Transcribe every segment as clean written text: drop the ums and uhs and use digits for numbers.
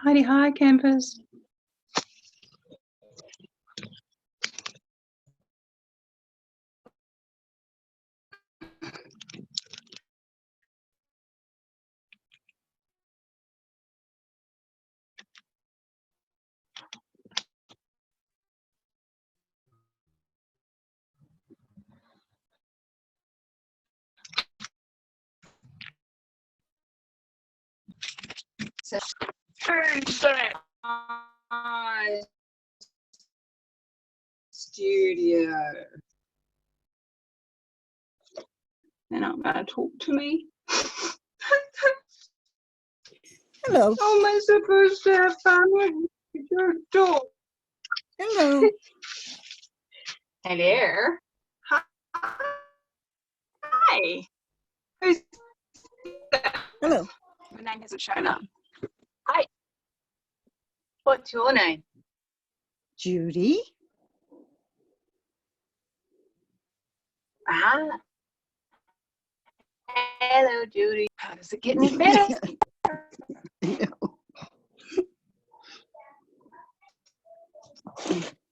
Heidi, hi, campers. Studio. They're not going to talk to me. Hello. How am I supposed to have fun with your dog? Hello. Hello. Hi. Who's that? Hello. My name hasn't shown up. Hi. What's your name? Judy. Ah. Hello, Judy. How does it get any better?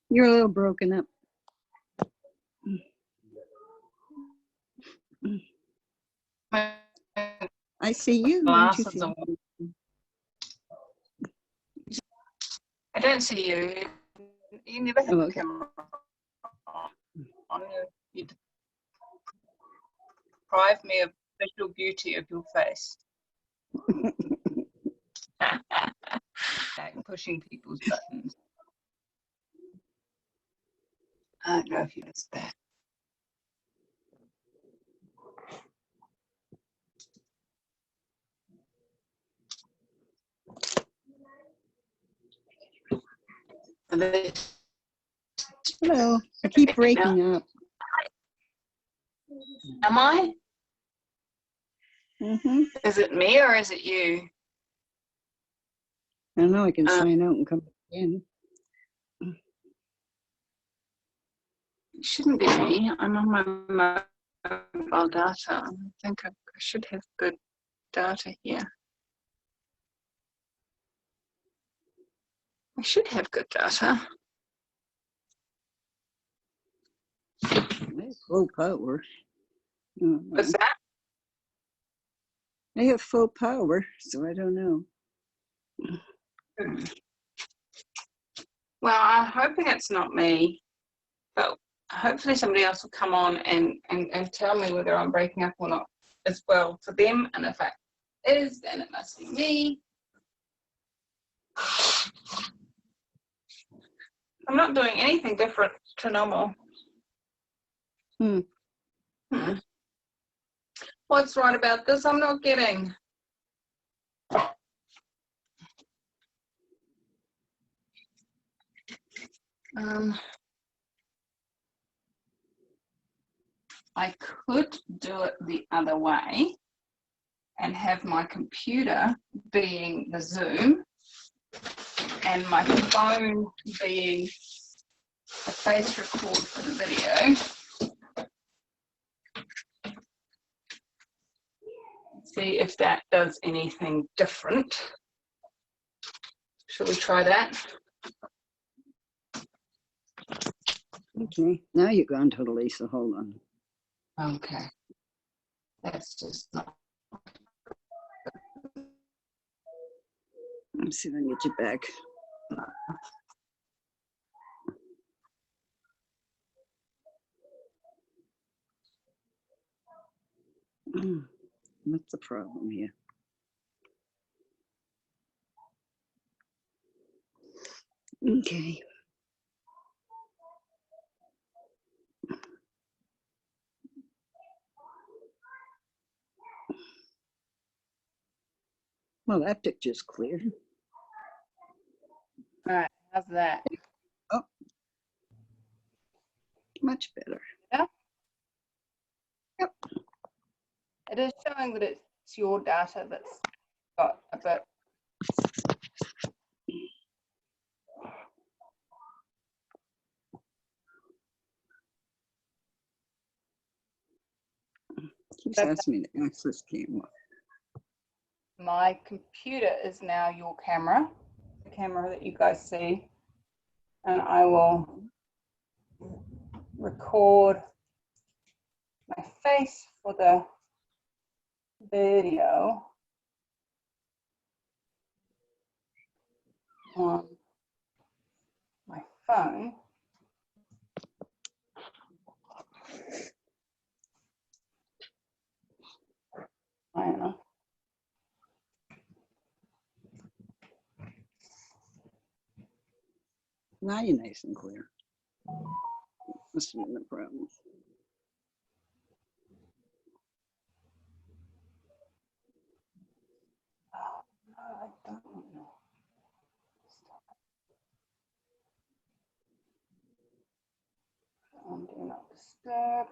You're a little broken up. I see you. Don't you see? I don't see you. You never have a camera on you. You deprive me of visual beauty of your face. Like pushing people's buttons. I don't know if you missed that. Hello. I keep breaking up. Am I? Mm-hmm. Is it me or is it you? I don't know. I can sign out and come back in. It shouldn't be me. I'm on my mobile data. I think I should have good data here. I should have good data. Full power. What's that? I have full power, so I don't know. Well, I'm hoping it's not me, but hopefully somebody else will come on and tell me whether I'm breaking up or not as well for them. And if it is, then it must be me. I'm not doing anything different to normal. What's right about this? I'm not getting. I could do it the other way and have my computer being the Zoom and my phone being a face record for the video. See if that does anything different. Shall we try that? Okay, now you're gone totally, so hold on. Okay. That's just not. Let's see if I can get you back. What's the problem here? Okay. Well, that picture's clear. All right, how's that? Oh, much better. Yeah. Yep. It is showing that it's your data that's got a bit. Keeps asking me to access camera. my computer is now your camera, the camera that you guys see, and I will record my face for the video on my phone. Diana. Now you're nice and clear. Must have been the problem. Oh, no, I don't know. Do not disturb.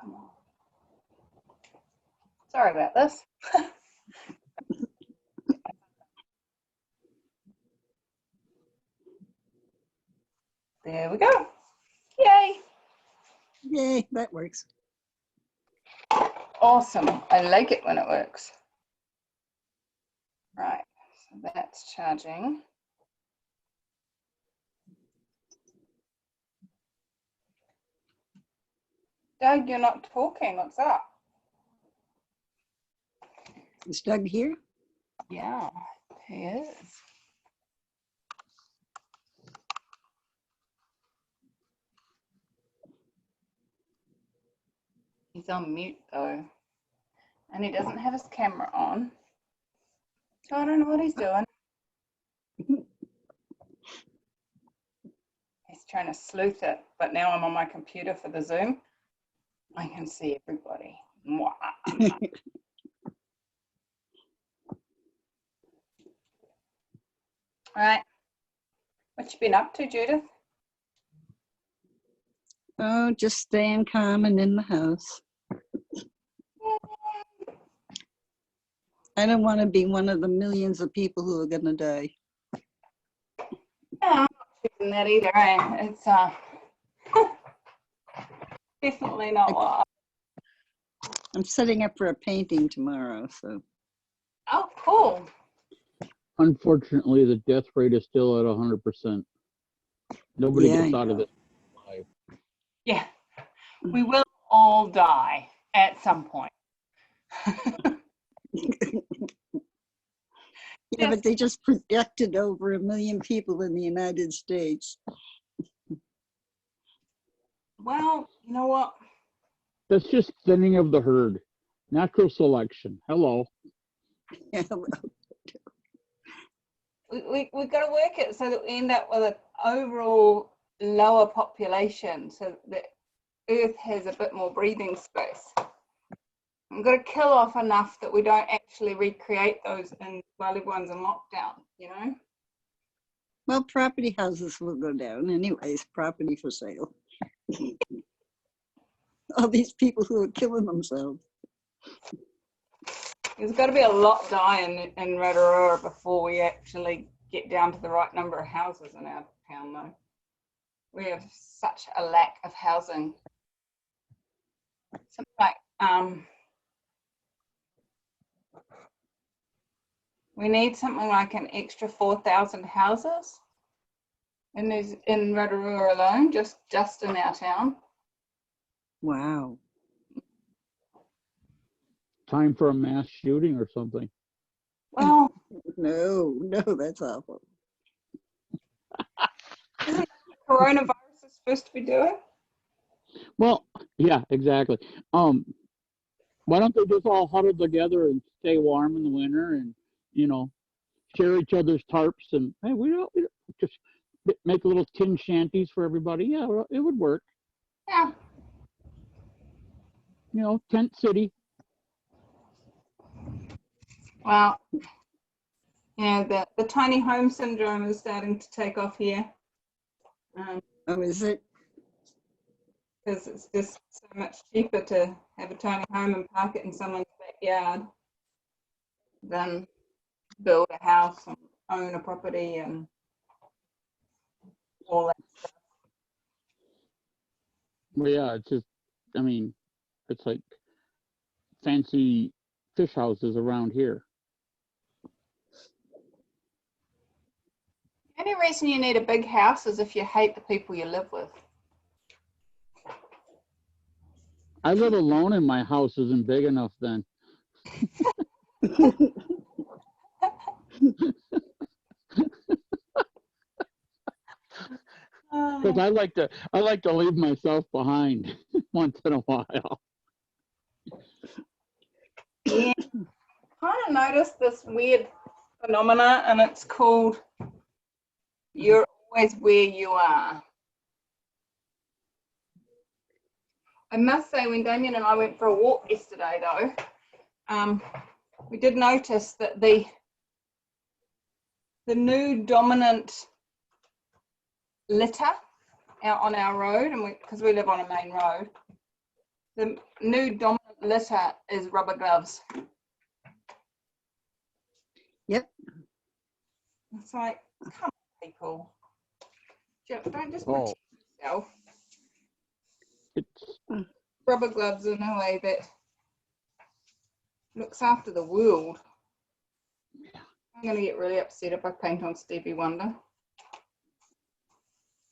Come on. Sorry about this. There we go. Yay. Yay, that works. Awesome. I like it when it works. Right, so that's charging. Doug, you're not talking. What's up? Is Doug here? Yeah, he is. He's on mute though, and he doesn't have his camera on, so I don't know what he's doing. He's trying to sleuth it, but now I'm on my computer for the Zoom. I can see everybody. All right, what you been up to, Judith? Oh, just staying calm and in the house. I don't want to be one of the millions of people who are going to die. Yeah, I'm not choosing that either. It's definitely not what. I'm setting up for a painting tomorrow, so. Oh, cool. Unfortunately, the death rate is still at 100%. Nobody Yeah, gets out of this alive. Yeah, we will all die at some point. Yeah, but they just projected over 1 million people in the United States. Well, you know what? That's just thinning of the herd. Natural selection. Hello. Yeah, We've got to work it so that we end up with an overall lower population so that Earth has a bit more breathing space. We've got to kill off enough that we don't actually recreate those while everyone's in lockdown, you know? well, property houses will go down anyways, property for sale. All these people who are killing themselves. There's got to be a lot dying in Rotorua before we actually get down to the right number of houses in our town, though. We have such a lack of housing. Something like, we need something like an extra 4,000 houses in Rotorua alone, just in our town. Wow. Time for a mass shooting or something. Well, No, that's awful. isn't that what coronavirus is supposed to be doing? Well, yeah, exactly. Why don't they just all huddle together and stay warm in the winter and, you know, share each other's tarps and, hey, we don't just make little tin shanties for everybody. Yeah, well, it would work. Yeah. You know, tent city. Well, yeah, the tiny home syndrome is starting to take off here. Oh, is it? because it's just so much cheaper to have a tiny home and park it in someone's backyard than build a house and own a property and all that. Well, yeah, it's just, I mean, it's like fancy fish houses around here. The only reason you need a big house is if you hate the people you live with. I live alone and my house isn't big enough then. Because I like to leave myself behind once in a while. Yeah, kind of noticed this weird phenomena, and it's called "You're always where you are." I must say, when Damien and I went for a walk yesterday, though, we did notice that the new dominant litter out on our road, and because we live on a main road, the new dominant litter is rubber gloves. Yep. It's like, come on, people. Don't just Oh. protect yourself. It's, Rubber gloves in a way that looks after the world. I'm going to get really upset if I paint on Stevie Wonder.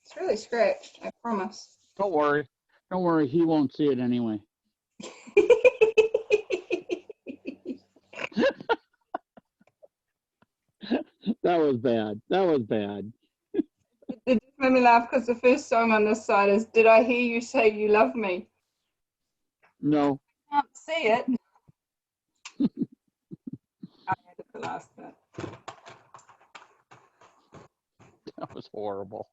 It's really scratched, I promise. don't worry. Don't worry, he won't see it anyway. That was bad. That was bad. It just made me laugh because the first song on this side is "Did I Hear You Say You Love Me?" No. I can't see it. I had it the last bit. That was horrible.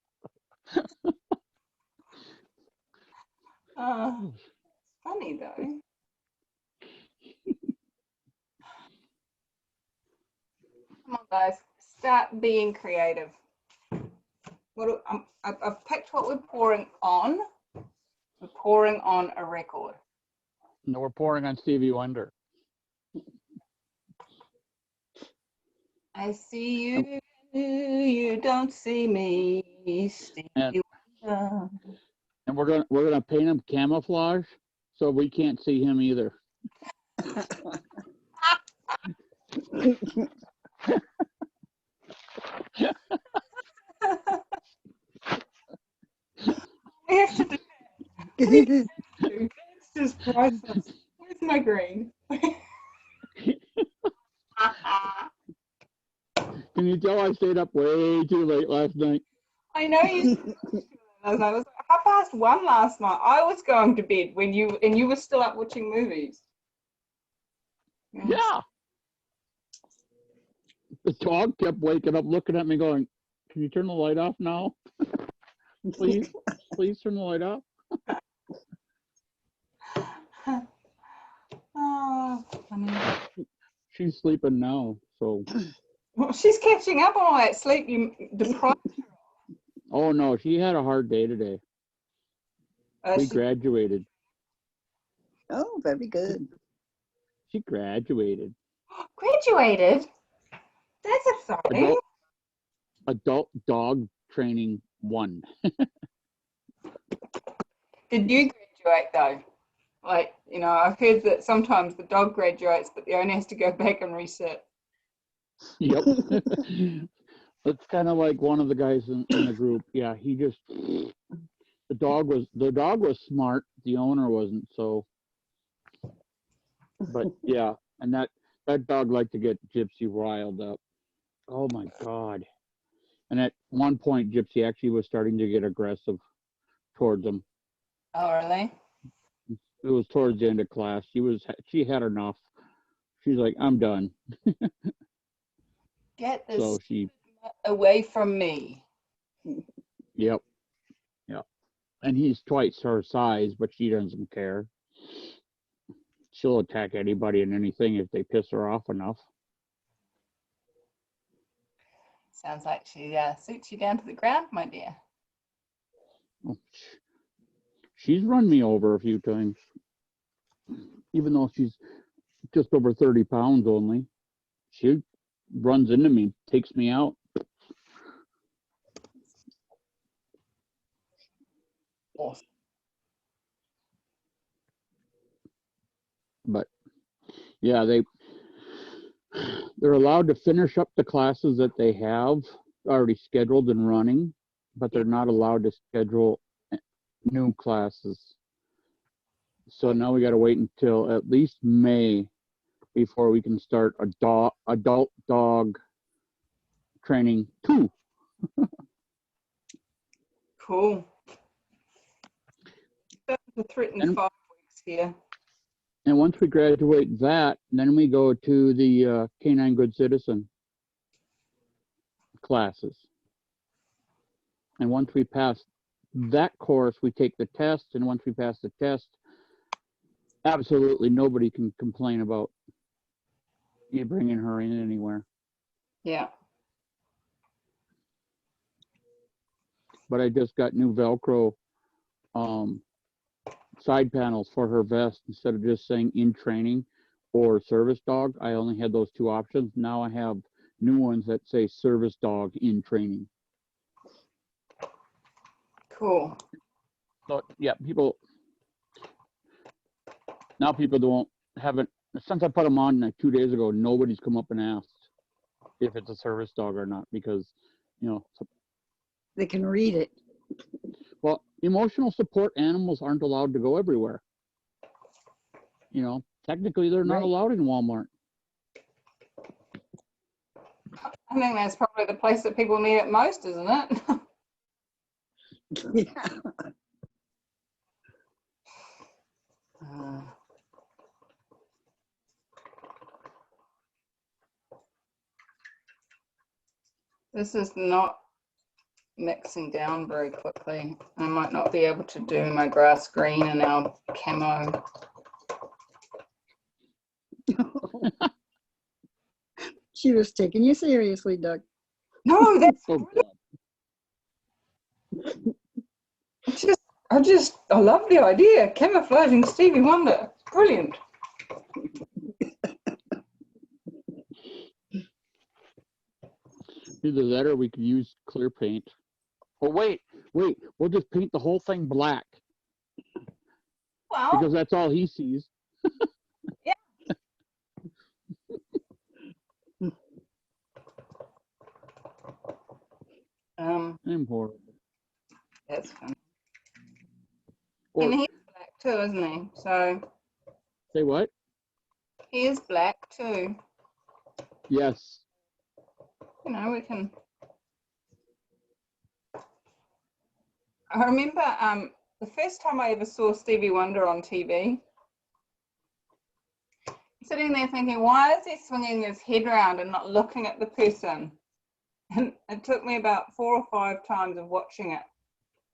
Oh, it's funny though. Come on, guys, start being creative. I've picked what we're pouring on. We're pouring on a record. No, we're pouring on Stevie Wonder. I see you, you don't see me, Stevie Wonder. And we're gonna paint him camouflage so we can't see him either. We have to do that. It's just priceless. Where's my green? Can you tell I stayed up way too late last night? I know you. I was like 1:30 last night. I was going to bed when you were still up watching movies. Yeah. The dog kept waking up, looking at me, going, "Can you turn the light off now? Please, please turn the light off." Oh, funny. She's sleeping now, so. Well, she's catching up on all that sleep you deprived. Oh no, she had a hard day today. We She graduated. Oh, very good. She graduated. graduated. That's exciting. Adult dog training 1. Did you graduate though? Like, I've heard that sometimes the dog graduates, but the owner has to go back and reset. Yep. It's kind of like one of the guys in the group. Yeah, he just the dog was smart. The owner wasn't. So, but yeah, and that dog liked to get Gypsy riled up. Oh my God! And at one point, Gypsy actually was starting to get aggressive towards him. Oh, really? It was towards the end of class. She had enough. She's like, "I'm done." Get this So she away from me. Yep. And he's twice her size, but she doesn't care. She'll attack anybody and anything if they piss her off enough. Sounds like she suits you down to the ground, my dear. she's run me over a few times, even though she's just over 30 pounds only. She runs into me, takes me out. Awesome. But yeah, they're allowed to finish up the classes that they have already scheduled and running, but they're not allowed to schedule new classes. So now we got to wait until at least May before we can start adult dog training 2. Cool. That's a threatened 5 weeks here. And once we graduate that, then we go to the Canine Good Citizen classes. And once we pass that course, we take the test. And once we pass the test, absolutely nobody can complain about you bringing her in anywhere. Yeah. But I just got new Velcro side panels for her vest. Instead of just saying in training or service dog, I only had those 2 options. Now I have new ones that say service dog in training. Cool. So yeah, people don't haven't, since I put them on like 2 days ago, nobody's come up and asked if it's a service dog or not, because They can read it. well, emotional support animals aren't allowed to go everywhere. Technically they're not allowed in Walmart. I think that's probably the place that people need it most, isn't it? Yeah. This is not mixing down very quickly. I might not be able to do my grass green and our camo. She was taking you seriously, Doug. No, that's Oh, God. I love the idea. Camouflaging Stevie Wonder. Brilliant. Either that or we could use clear paint. Oh, wait, we'll just paint the whole thing black Well, because that's all he sees. yeah. I'm horrible. That's funny. Or, And he's black too, isn't he? So say what? he is black too. Yes. We can. I remember the first time I ever saw Stevie Wonder on TV, sitting there thinking, why is he swinging his head around and not looking at the person? And it took me about 4 or 5 times of watching it.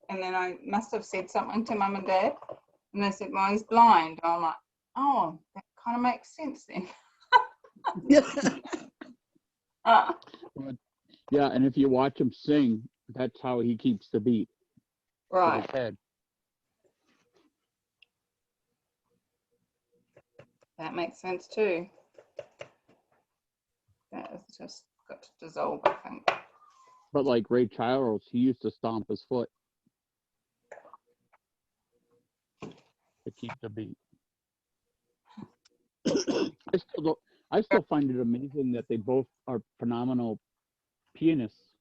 And then I must have said something to Mum and Dad. And they said, well, he's blind. And I'm like, oh, that kind of makes sense then. Yeah, and if you watch him sing, that's how he keeps the beat. Right. With his head. That makes sense too. That is just got to dissolve, I think. But like Ray Charles, he used to stomp his foot to keep the beat. I still find it amazing that they both are phenomenal pianists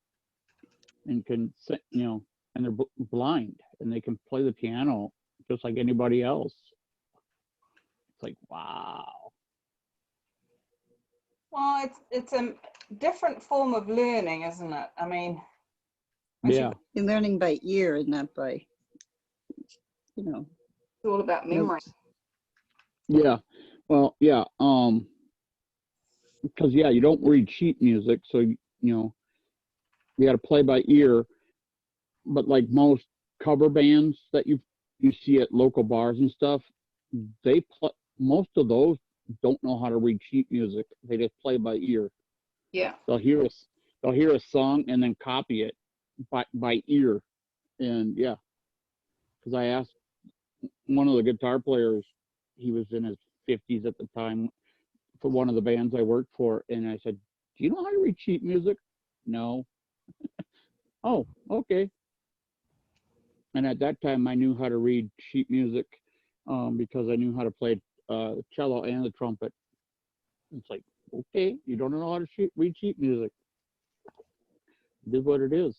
and can sing, and they're blind and they can play the piano just like anybody else. It's like, wow. Well, it's a different form of learning, isn't it? I mean, Yeah. You're learning by ear and not by, it's all about memory. Yeah. Well, yeah. Because you don't read sheet music, so you got to play by ear. But like most cover bands that you see at local bars and stuff, most of those don't know how to read sheet music. They just play by ear. Yeah. They'll hear a song and then copy it by ear. And yeah, because I asked one of the guitar players, he was in his 50s at the time for one of the bands I worked for. And I said, do you know how to read sheet music? No. Oh, okay. And at that time, I knew how to read sheet music because I knew how to play cello and the trumpet. It's like, okay, you don't know how to read sheet music. It is what it is.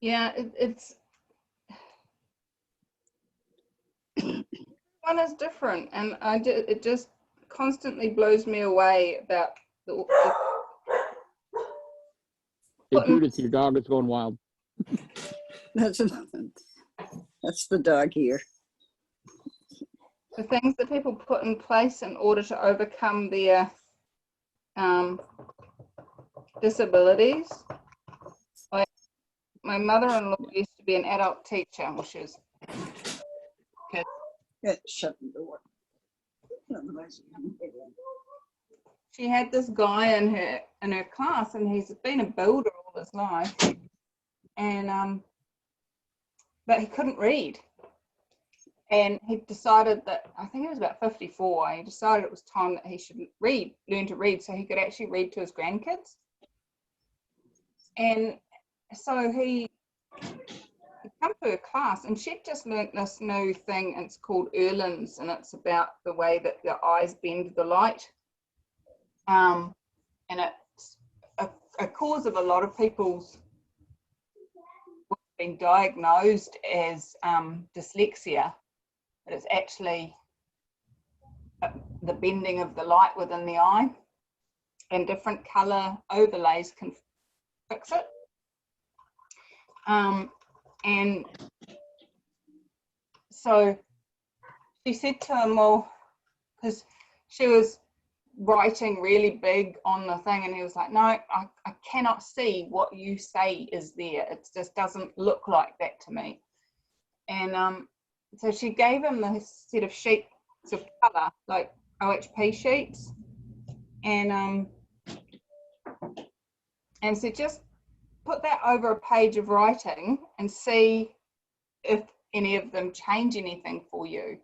Yeah, it's one is different, and it just constantly blows me away about Hey, Judith, your dog is going wild. That's the dog here. the things that people put in place in order to overcome their disabilities. My mother-in-law used to be an adult teacher, which is kids. Yeah, shut the door. Otherwise you can't get in. She had this guy in her class, and he's been a builder all his life, and but he couldn't read. And he decided that, I think he was about 54, he decided it was time that he should learn to read so he could actually read to his grandkids. And so he'd come to her class, and she'd just learnt this new thing, and it's called Erlin's, and it's about the way that the eyes bend the light. And it's a cause of a lot of people's being diagnosed as dyslexia, but it's actually the bending of the light within the eye, and different colour overlays can fix it. And so she said to him, well, because she was writing really big on the thing, and he was like, no, I cannot see what you say is there. It just doesn't look like that to me. And so she gave him this set of sheets of colour, like OHP sheets, and so just put that over a page of writing and see if any of them change anything for you.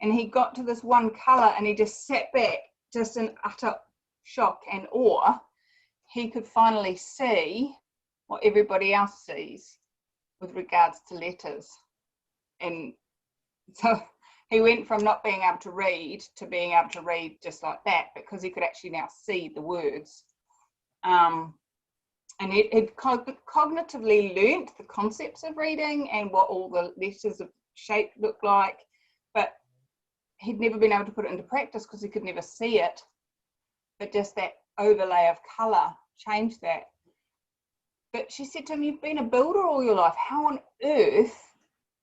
And he got to this one colour, and he just sat back, just in utter shock and awe. He could finally see what everybody else sees with regards to letters. And so he went from not being able to read to being able to read just like that, because he could actually now see the words. And he'd cognitively learnt the concepts of reading and what all the letters of shape look like, but he'd never been able to put it into practice because he could never see it. But just that overlay of colour changed that. But she said to him, you've been a builder all your life. How on earth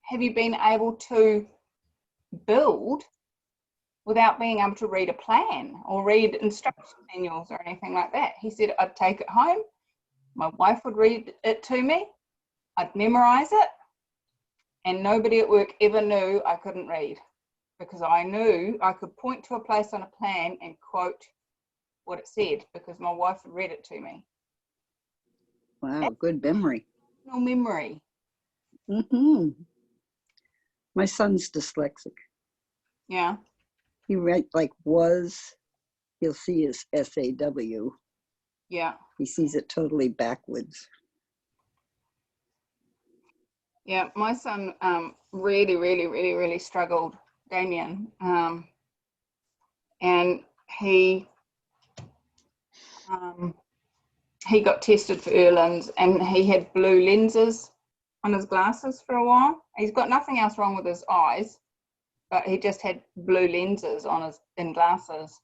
have you been able to build without being able to read a plan or read instruction manuals or anything like that? He said, I'd take it home, my wife would read it to me, I'd memorise it, and nobody at work ever knew I couldn't read, because I knew I could point to a place on a plan and quote what it said, because my wife had read it to me. Wow, good memory. No memory. Mm-hmm. My son's dyslexic. Yeah. He writes like was, he'll see his SAW. Yeah. He sees it totally backwards. Yeah, my son really struggled, Damien, and he got tested for Erlin's, and he had blue lenses on his glasses for a while. He's got nothing else wrong with his eyes, but he just had blue lenses on in glasses.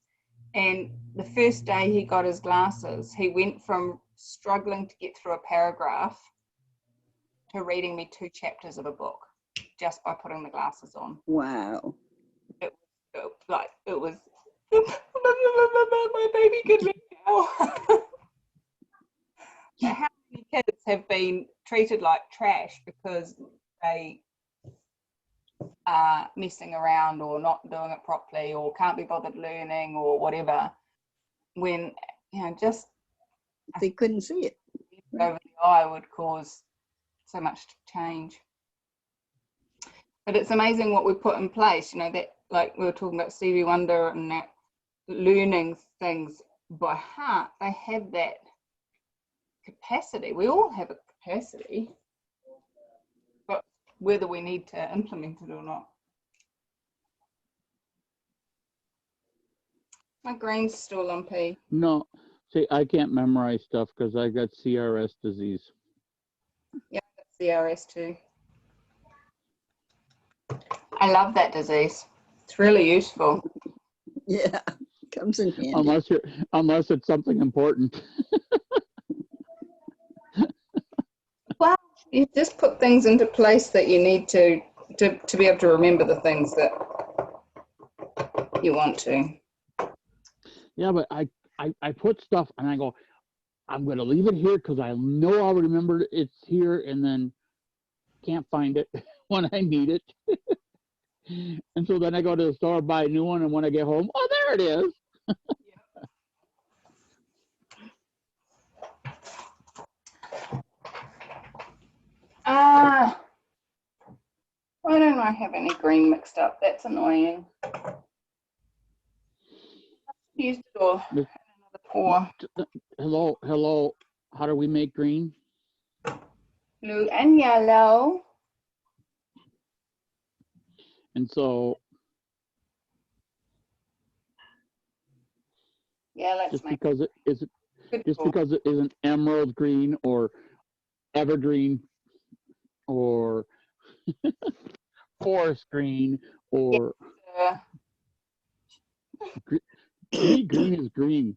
And the first day he got his glasses, he went from struggling to get through a paragraph to reading me 2 chapters of a book just by putting the glasses on. Wow. It was my baby can read now. How many kids have been treated like trash because they are messing around or not doing it properly or can't be bothered learning or whatever, when, you know, just They couldn't see it. over the eye would cause so much change. But it's amazing what we put in place, you know, that like we were talking about Stevie Wonder and that learning things by heart, they have that capacity. We all have a capacity, but whether we need to implement it or not. My green's still lumpy. No, see, I can't memorize stuff because I got CRS disease. Yeah, that's CRS too. I love that disease. It's really useful. Yeah, comes in handy. Unless it's something important. Well, you just put things into place that you need to be able to remember the things that you want to. Yeah, but I put stuff and I go, I'm going to leave it here because I know I'll remember it's here, and then can't find it when I need it. And so then I go to the store, buy a new one, and when I get home, oh, there it is. Why don't I have any green mixed up? That's annoying. Used it all. Another pour. Hello. How do we make green? Blue and yellow. And so, yeah, let's just make because it is, just pour. because it isn't emerald green or evergreen or forest green or to me, green is green.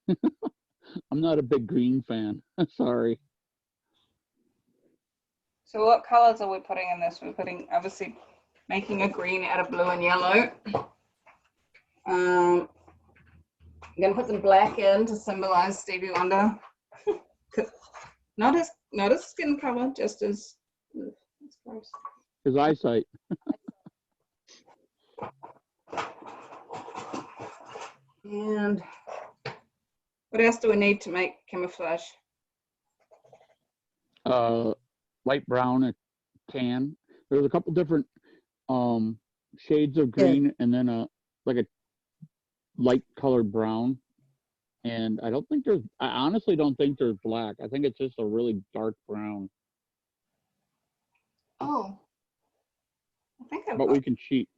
I'm not a big green fan. Sorry. So what colors are we putting in this? We're putting, obviously, making a green out of blue and yellow. I'm going to put some black in to symbolize Stevie Wonder. Not his skin color, just as. That's gross. His eyesight. And what else do we need to make camouflage? Light brown, a tan. There's a couple different shades of green, and then like a light colored brown. And I honestly don't think there's black. I think it's just a really dark brown. Oh, I think I've But got. we can cheat.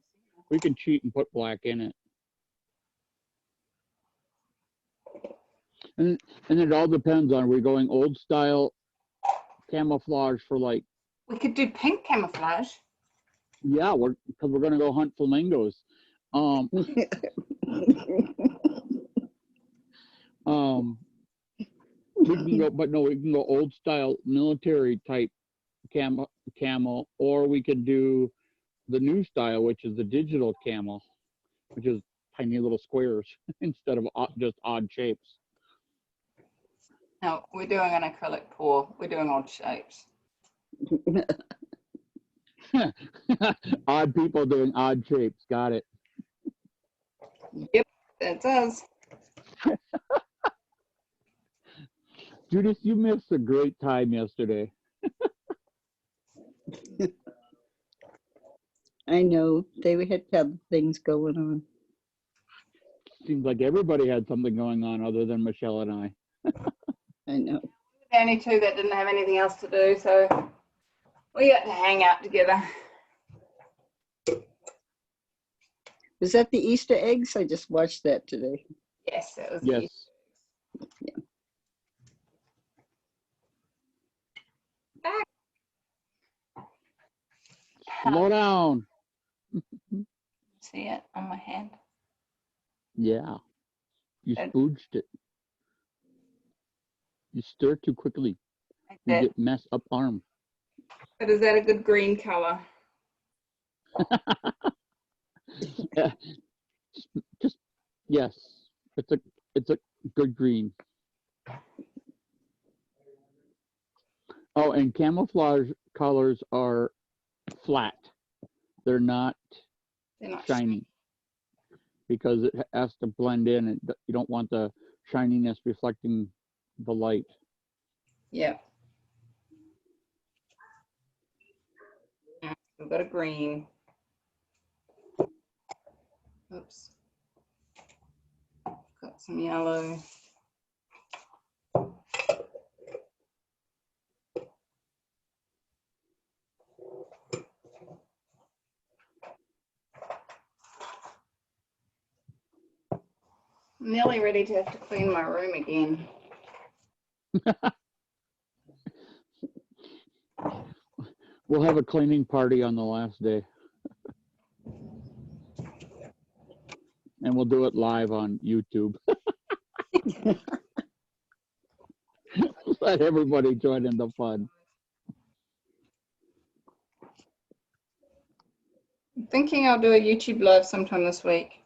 We can cheat and put black in it. And it all depends on, are we going old style camouflage for like. We could do pink camouflage. Yeah, because we're gonna go hunt flamingos. We can go, but no, we can go old style military type camo, or we can do the new style, which is the digital camo, which is tiny little squares instead of just odd shapes. No, we're doing an acrylic pour. We're doing odd shapes. Odd people doing odd shapes. Got it. Yep, that does. Judith, you missed a great time yesterday. I know, they had to have things going on. Seems like everybody had something going on other than Michelle and I. I know. The only two that didn't have anything else to do, so we got to hang out together. Was that the Easter eggs? I just watched that today. Yes, that was Yes. Yeah. Slow down. See it on my hand? Yeah. You Good. spooged it. You stir too quickly. Like You that. get messed up arm. But is that a good green color? Just yes. It's a good green. Oh, and camouflage colors are flat. They're not They're not shiny because it has to blend in, and you don't want the shininess reflecting the light. Yeah. We've got a green. Oops. Got some yellow. I'm nearly ready to have to clean my room again. We'll have a cleaning party on the last day. And we'll do it live on YouTube. Let everybody join in the fun. I'm thinking I'll do a YouTube live sometime this week.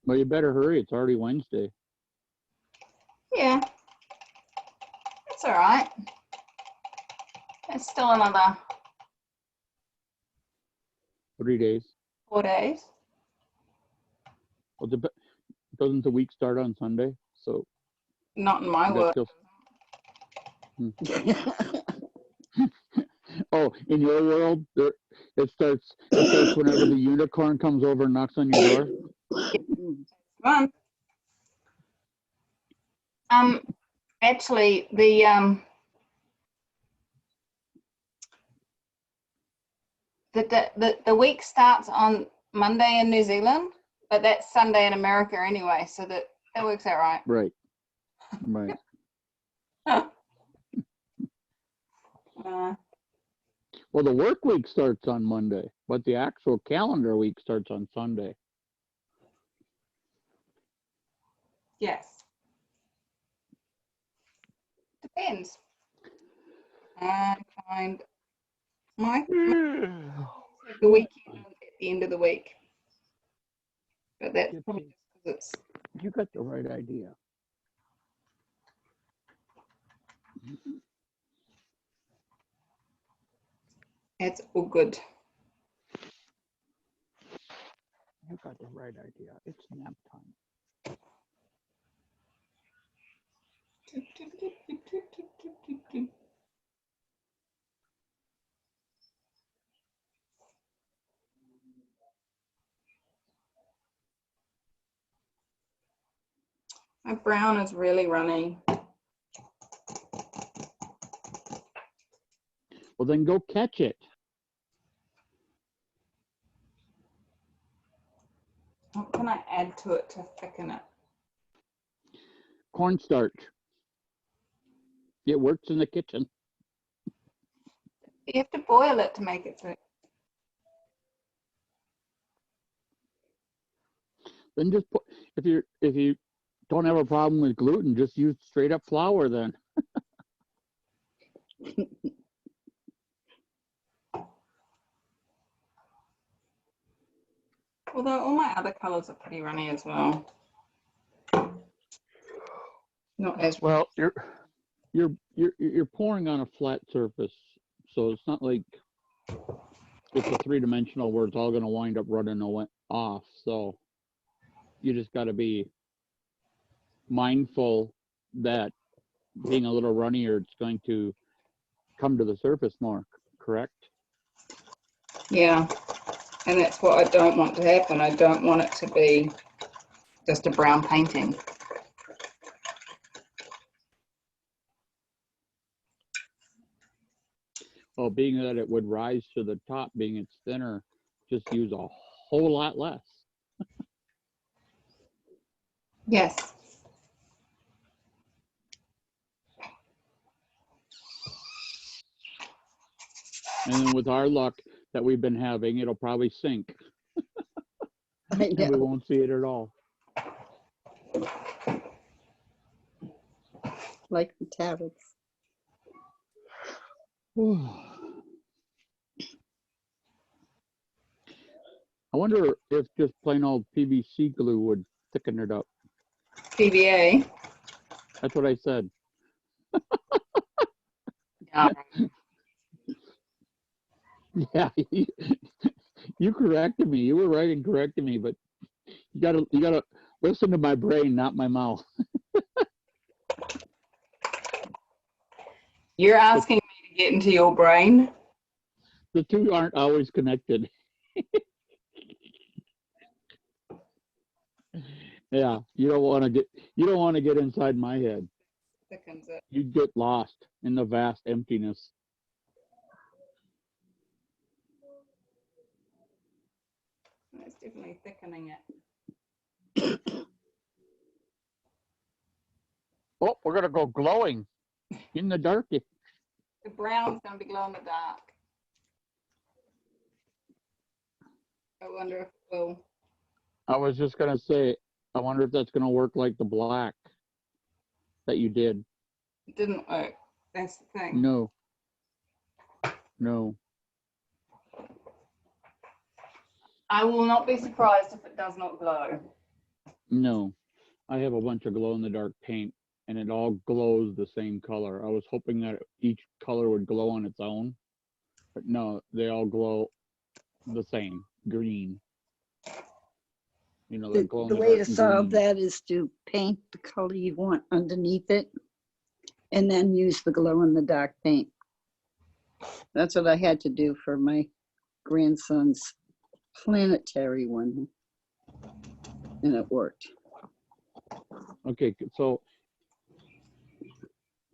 Well, you better hurry. It's already Wednesday. Yeah. That's all right. It's still another 3 days. 4 days. Well, doesn't the week start on Sunday? So Not in my world. Oh, in your world, it starts whenever the unicorn comes over and knocks on your door. Come on. Actually, the week starts on Monday in New Zealand, but that's Sunday in America anyway, so that works out right. Right. Right. Well, the work week starts on Monday, but the actual calendar week starts on Sunday. Yes. Depends. I find my the weekend at the end of the week, but that's probably just because it's. You got the right idea. It's all good. You got the right idea. It's nap time. My brown is really running. Well, then go catch it. What can I add to it to thicken it? Cornstarch. It works in the kitchen. You have to boil it to make it thick. Then just put, if you don't have a problem with gluten, just use straight up flour then. Although all my other colors are pretty runny as well. Not as well. You're pouring on a flat surface, so it's not like it's a three-dimensional where it's all going to wind up running off. So you just got to be mindful that being a little runnier, it's going to come to the surface more. Correct? Yeah. And that's what I don't want to happen. I don't want it to be just a brown painting. Well, being that it would rise to the top, being it's thinner, just use a whole lot less. Yes. And then with our luck that we've been having, it'll probably sink. And we won't see it at all. Like the tablets. I wonder if just plain old PVC glue would thicken it up. PVA. That's what I said. Yeah. Yeah, you corrected me. You were right in correcting me, but you gotta listen to my brain, not my mouth. You're asking me Get into your brain. The two aren't always connected. Yeah, you don't want to get inside my head. Thickens it. You'd get lost in the vast emptiness. It's definitely thickening it. Oh, we're gonna go glowing in the dark. The brown's going to be glow in the dark. I wonder if it will. I was just gonna say, I wonder if that's gonna work like the black that you did. It didn't work. That's the thing. No. No. I will not be surprised if it does not glow. No. I have a bunch of glow in the dark paint and it all glows the same color. I was hoping that each color would glow on its own, but no, they all glow the same, green. You know, they're glow in The the way to dark solve green. that is to paint the color you want underneath it and then use the glow in the dark paint. That's what I had to do for my grandson's planetary one, and it worked. Okay, so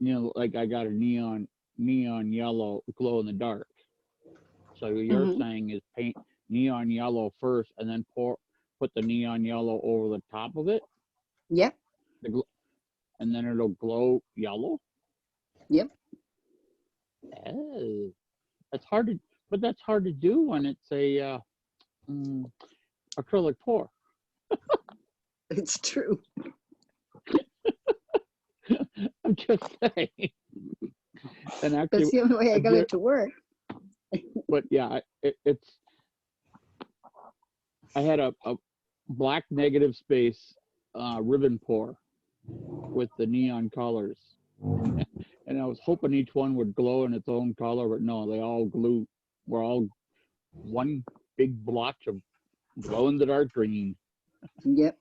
you know, like I got a neon yellow glow in the dark. So you're Mhm. saying is paint neon yellow first and then put the neon yellow over the top of it? Yep, And then it'll glow yellow? yep. Oh, that's hard to do when it's a acrylic pour. It's true. I'm just saying. And actually, That's the only way I got it to work. but yeah, it's. I had a black negative space ribbon pour with the neon colors, and I was hoping each one would glow in its own color, but no, they all were all one big blotch of glow in the dark green. Yep.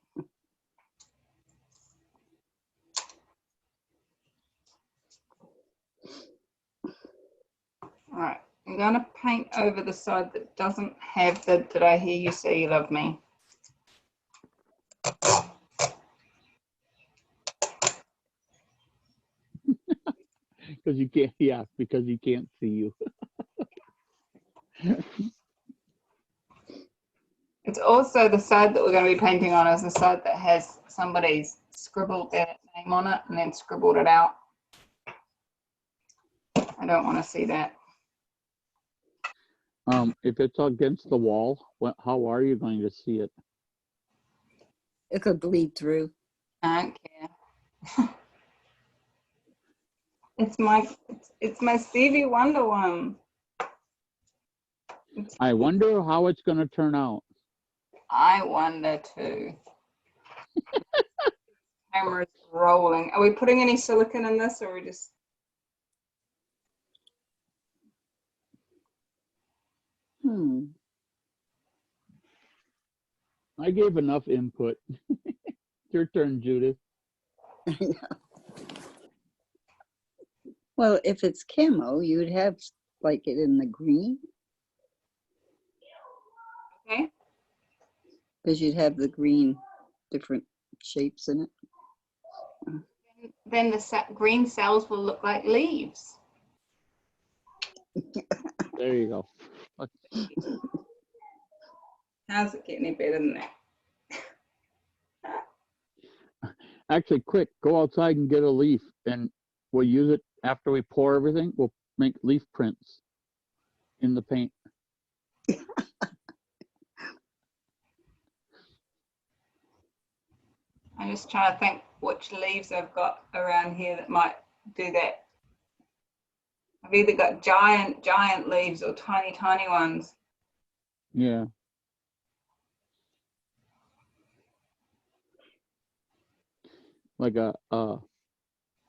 All right. I'm going to paint over the side that doesn't have the "Did I hear you say you love me?" Because you can't, yeah, because you can't see you. It's also the side that we're going to be painting on is the side that has somebody's scribbled their name on it and then scribbled it out. I don't want to see that. If it's against the wall, how are you going to see it? It could bleed through. I don't care. It's my Stevie Wonder one. I wonder how it's going to turn out. I wonder too. Camera's rolling. Are we putting any silicone in this, or are we just? I gave enough input. Your turn, Judith. Well, if it's camo, you'd have like it in the green, Okay. because you'd have the green different shapes in it. Then the green cells will look like leaves. There you go. How's it get any better than that? Actually, quick, go outside and get a leaf, and we'll use it after we pour everything. We'll make leaf prints in the paint. I'm just trying to think which leaves I've got around here that might do that. I've either got giant leaves or tiny ones. Yeah. Like a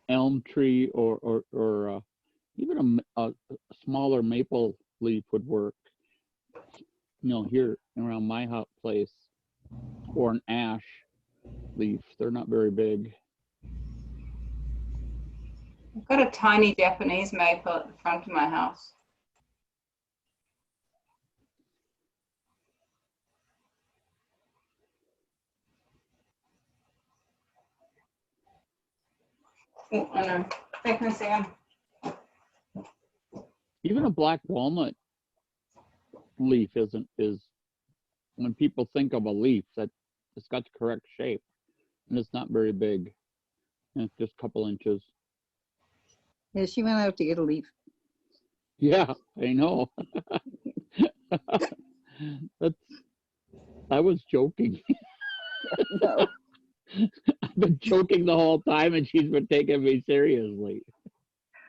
elm tree or even a smaller maple leaf would work. You know, here around my hot place, or an ash leaf. They're not very big. I've got a tiny Japanese maple at the front of my house. Oh, I know. Back in a second. Even a black walnut leaf is when people think of a leaf, that it's got the correct shape, and it's not very big, and it's just a couple inches. Yeah, she went out to get a leaf. Yeah, I know. I was joking. No. I've been joking the whole time, and she's been taking me seriously.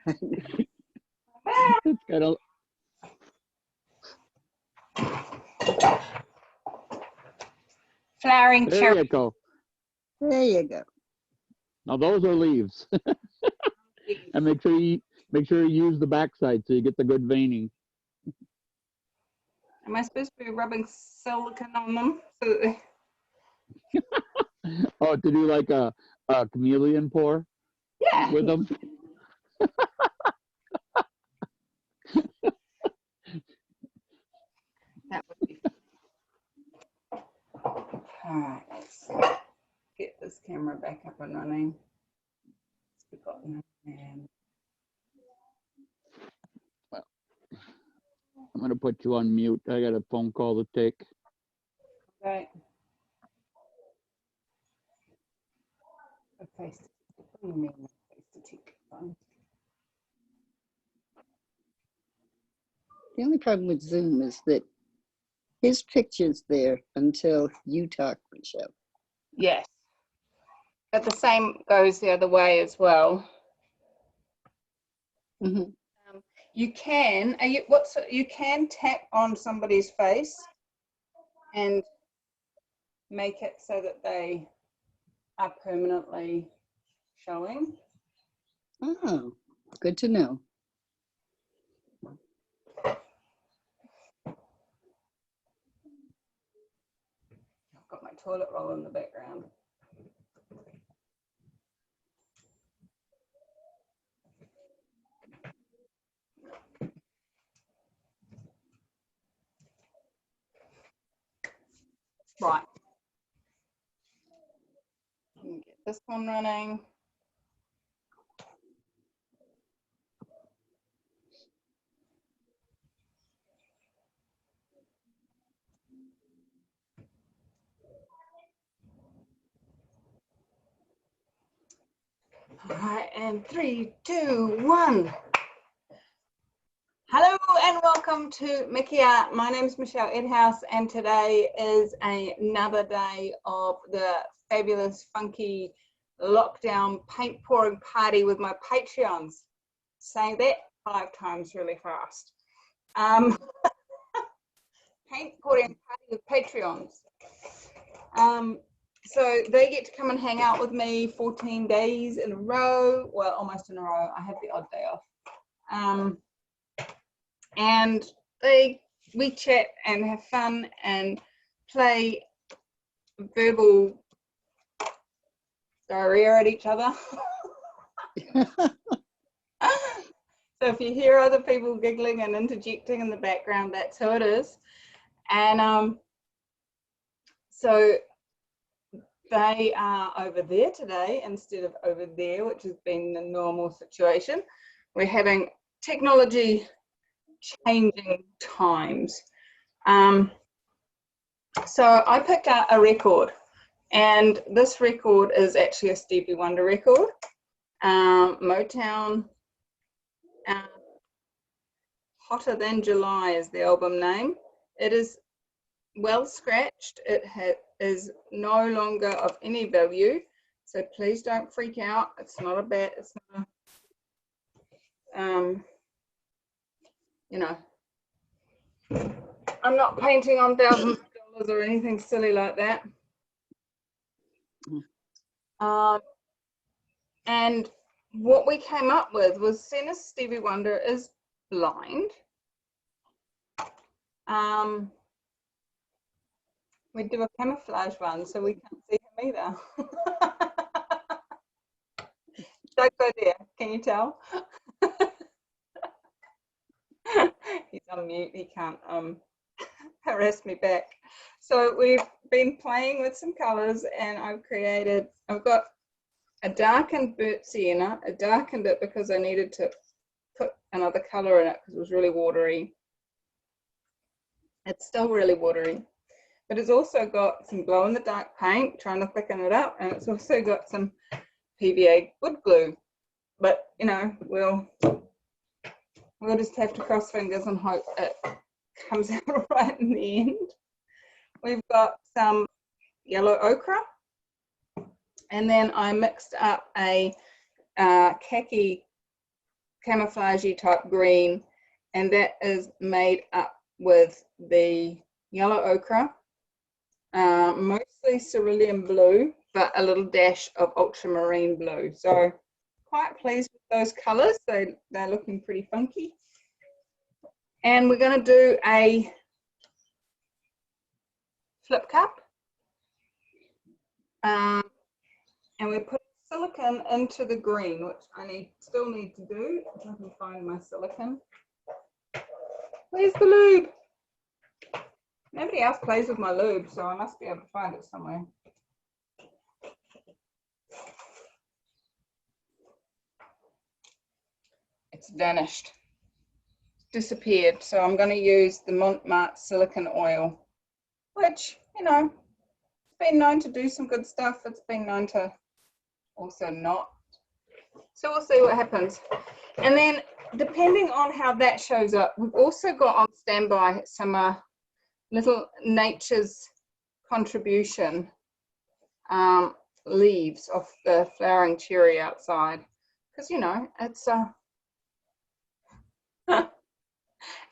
It's kind of. Flowering There cherry. you go. There you go. Now those are leaves. And make sure you use the backside so you get the good veining. Am I supposed to be rubbing silicone on them? So that they... Oh, to do like a chameleon pour Yeah. with them. That would be fun. All right, let's get this camera back up and running. I'm going to put you on mute. I got a phone call to take. Okay. Okay. What do you mean face to tick? The only problem with Zoom is that his picture's there until you talk, Michelle. Yes. But the same goes the other way as well. Mm-hmm. You can you can tap on somebody's face and make it so that they are permanently showing. Oh, good to know. I've got my toilet roll in the background. Right. Get this one running. All right, and 3, 2, 1. Hello and welcome to Mickey Art. My name is Michelle Edhouse, and today is another day of the fabulous, funky lockdown paint pouring party with my Patreons. Saying that 5 times really fast. Paint pouring party with Patreons. So they get to come and hang out with me 14 days in a row. Well, almost in a row. I have the odd day off. And we chat and have fun and play verbal diarrhea at each other. So if you hear other people giggling and interjecting in the background, that's who it is. And so they are over there today instead of over there, which has been the normal situation. We're having technology changing times. So I picked out a record, and this record is actually a Stevie Wonder record. Motown, Hotter Than July is the album name. It is well scratched. It is no longer of any value, so please don't freak out. It's not a bad, it's not a, you know, I'm not painting on thousands of dollars or anything silly like that. And what we came up with was, seeing as Stevie Wonder is blind, we do a camouflage one so we can't see him either. Don't go there. Can you tell? He's on mute. He can't harass me back. So we've been playing with some colors, and I've got a darkened burnt sienna. I darkened it because I needed to put another color in it because it was really watery. It's still really watery, but it's also got some glow in the dark paint, trying to thicken it up, and it's also got some PVA wood glue. But you know, we'll just have to cross fingers and hope it comes out right in the end. We've got some yellow ochre, and then I mixed up a khaki camouflagey type green, and that is made up with the yellow ochre, mostly cerulean blue, but a little dash of ultramarine blue. So quite pleased with those colors. They're looking pretty funky. And we're going to do a flip cup. And we put silicone into the green, which I still need to do. If I can find my silicone. Where's the lube? Nobody else plays with my lube, so I must be able to find it somewhere. It's vanished. Disappeared. So I'm going to use the Montmartre silicone oil, which, you know, it's been known to do some good stuff. It's been known to also not. So we'll see what happens. And then depending on how that shows up, we've also got on standby some little Nature's Contribution leaves off the flowering cherry outside, because you know it's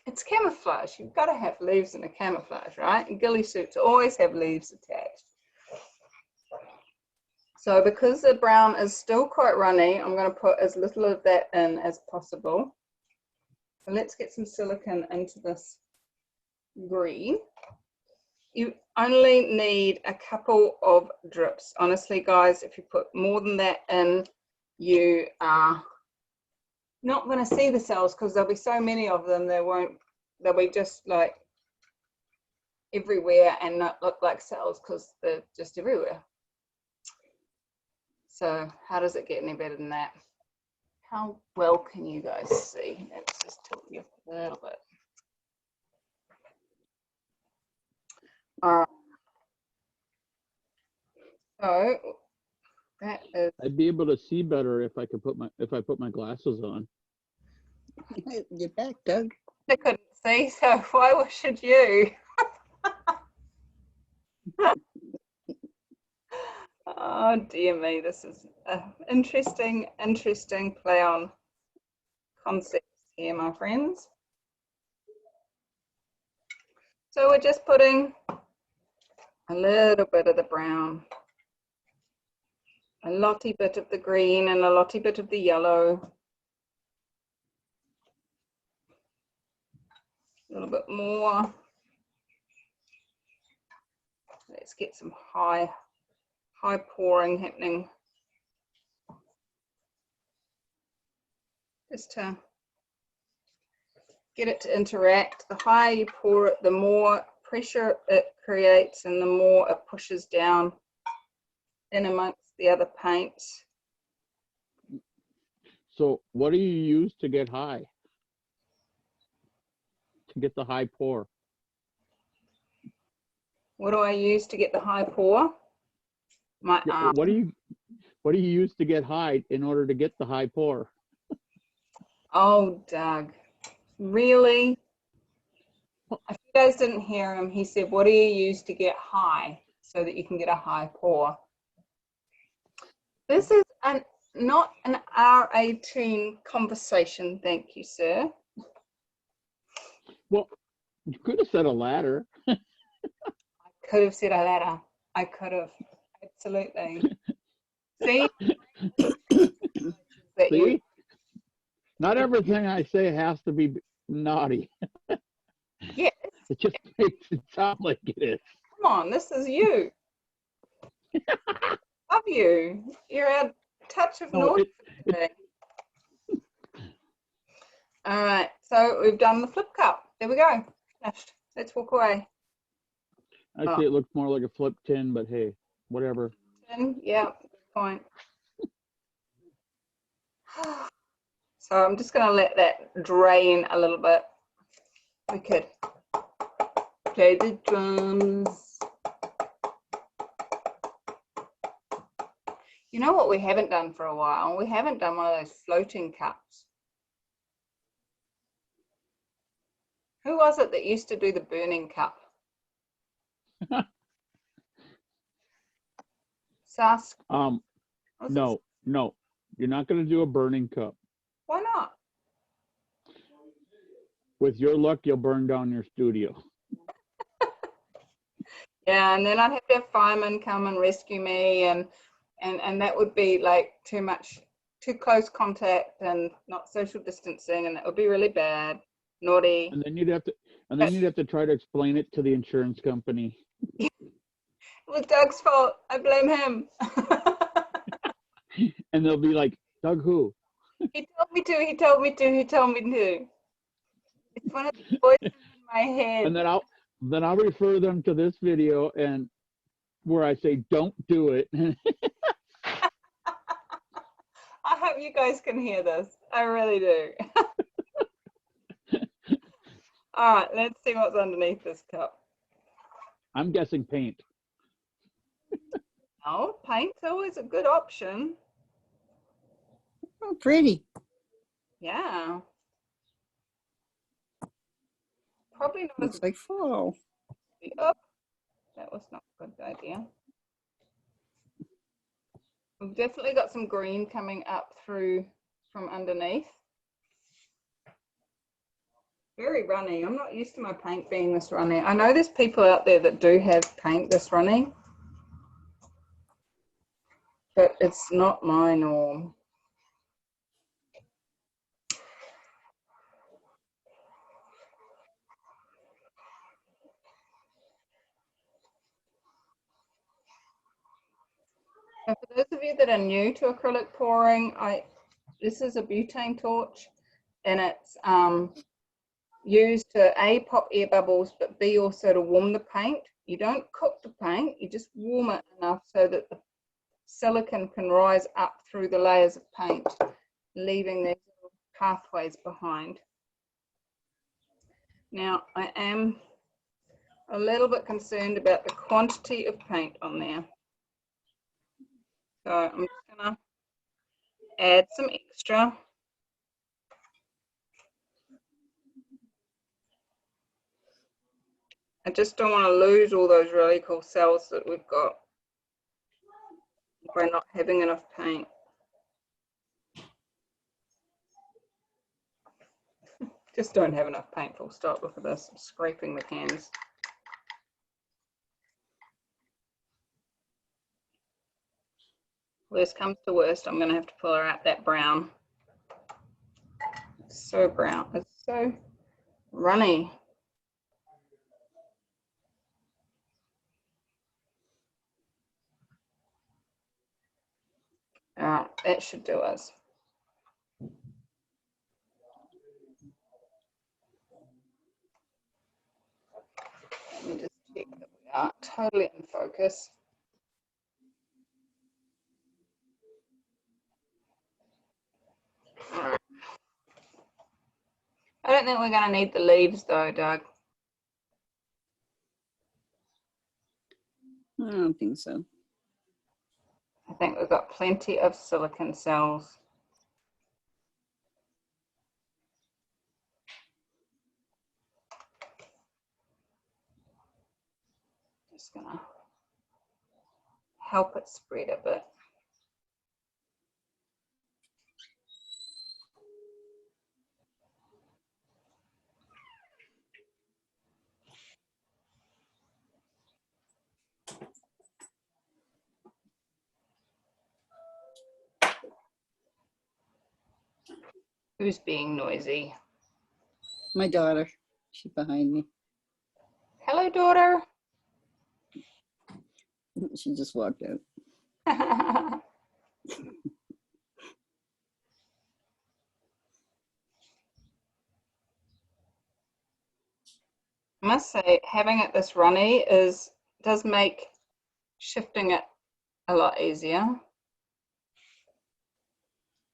it's camouflage. You've got to have leaves in a camouflage, right? And ghillie suits always have leaves attached. So because the brown is still quite runny, I'm going to put as little of that in as possible. So let's get some silicone into this green. You only need a couple of drips. Honestly, guys, if you put more than that in, you are not going to see the cells because there'll be so many of them. They'll be just like everywhere and not look like cells because they're just everywhere. So how does it get any better than that? How well can you guys see? Let's just tilt you a little bit. All right. So that is. I'd be able to see better if I put my glasses on. You're back, Doug. I couldn't see, so why should you? Oh dear me, this is an interesting play on concepts here, my friends. So we're just putting a little bit of the brown, a lotty bit of the green, and a lotty bit of the yellow. A little bit more. Let's get some high pouring happening. Just to get it to interact. The higher you pour it, the more pressure it creates and the more it pushes down in amongst the other paints. So what do you use to get high? To get the high pour? What do I use to get the high pour? My arm. What do you use to get high in order to get the high pour? Oh, Doug, really? If you guys didn't hear him, he said, what do you use to get high so that you can get a high pour? This is not an R18 conversation, thank you, sir. Well, you could have said a ladder. I could have said a ladder. I could have. Absolutely. See? See? Not everything I say has to be naughty. Yes. It just makes it sound like it is. Come on, this is you. Love you. You're our touch of No, naughty for today. All right, so we've done the flip cup. There we go. Finished. Let's walk away. Actually, it looks more like a flip tin, but hey, whatever. Yeah, good point. So I'm just going to let that drain a little bit. We could play the drums. You know what we haven't done for a while? We haven't done one of those floating cups. Who was it that used to do the burning cup? Sask. No, you're not going to do a burning cup. Why not? With your luck, you'll burn down your studio. Yeah, and then I'd have to have firemen come and rescue me, and that would be like too close contact and not social distancing, and that would be really bad, naughty. And then you'd have to try to explain it to the insurance company. It was Doug's fault. I blame him. And they'll be like, Doug who? He told me to. He told me to. He told me to. It's one of the voices in my head. And then I'll refer them to this video and where I say don't do it. I hope you guys can hear this. I really do. All right, let's see what's underneath this cup. I'm guessing paint. Oh, paint's always a good option. Oh, pretty. Yeah. Probably not Looks as like fall. oh, that was not a good idea. We've definitely got some green coming up through from underneath. Very runny. I'm not used to my paint being this runny. I know there's people out there that do have paint this runny, but it's not my norm. And for those of you that are new to acrylic pouring, this is a butane torch, and it's used to A, pop air bubbles, but B, also to warm the paint. You don't cook the paint, you just warm it enough so that the silicone can rise up through the layers of paint, leaving these little pathways behind. Now, I am a little bit concerned about the quantity of paint on there. So I'm just gonna add some extra. I just don't want to lose all those really cool cells that we've got by not having enough paint. Just don't have enough paint, full stop. Look at this, I'm scraping with hands. Worst comes to worst, I'm going to have to pull out that brown. It's so brown, it's so runny. All right, that should do us. Let me just check that we are totally in focus. All right. I don't think we're going to need the leaves though, Doug. I don't think so. I think we've got plenty of silicon cells. Just gonna help it spread a bit. Who's being noisy? My daughter, she's behind me. Hello, daughter. She just walked out. must say, having it this runny does make shifting it a lot easier.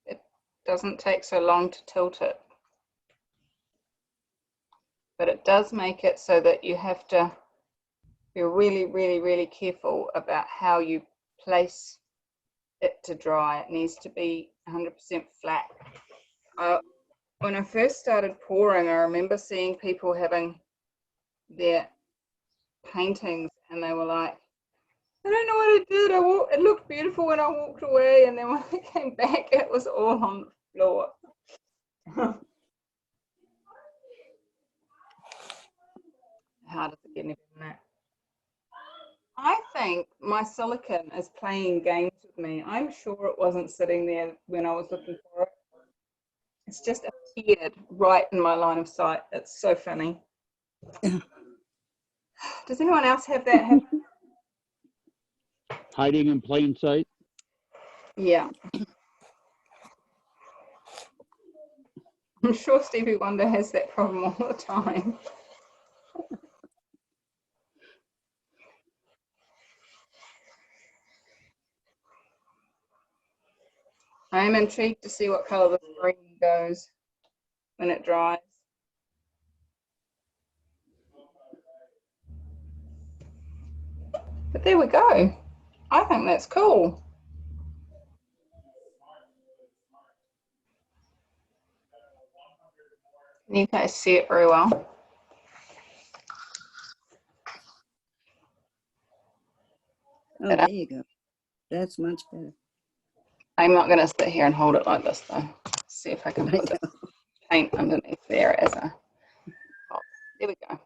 It doesn't take so long to tilt it. But it does make it so that you have to be really, really, really careful about how you place it to dry. It needs to be 100% flat. When I first started pouring, I remember seeing people having their paintings and they were like, I don't know what I did. It looked beautiful when I walked away, and then when I came back, it was all on the floor. How does it get any better than that? I think my silicone is playing games with me. I'm sure it wasn't sitting there when I was looking for it. It's just appeared right in my line of sight. It's so funny. Does anyone else have that? Hiding in plain sight. Yeah. I'm sure Stevie Wonder has that problem all the time. I'm intrigued to see what color the green goes when it dries. But there we go. I think that's cool. Can you guys see it very well? Oh, there you go. That's much better. I'm not going to sit here and hold it like this though. See if I can put the paint underneath there as a. Oh, there we go.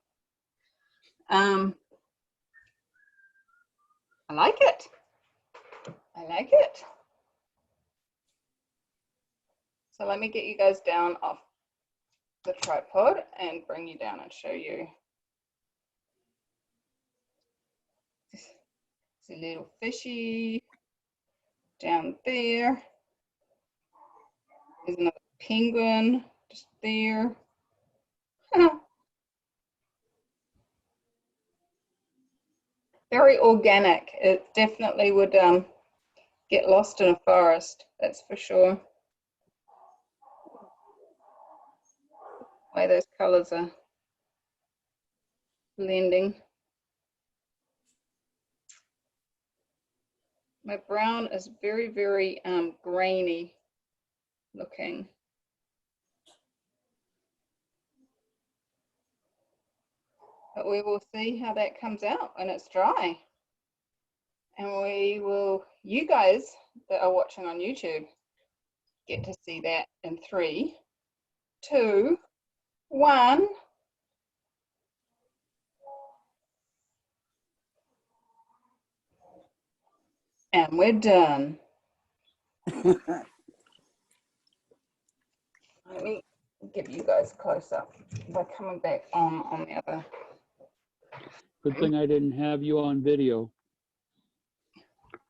I like it. I like it. So let me get you guys down off the tripod and bring you down and show you. It's a little fishy down there. There's another penguin just there. Very organic. It definitely would get lost in a forest, that's for sure. The way those colors are blending. My brown is very, very grainy looking. But we will see how that comes out when it's dry. And we will, you guys that are watching on YouTube, get to see that in 3, 2, 1. And we're done. Let me give you guys a close up by coming back on the other. Good thing I didn't have you on video.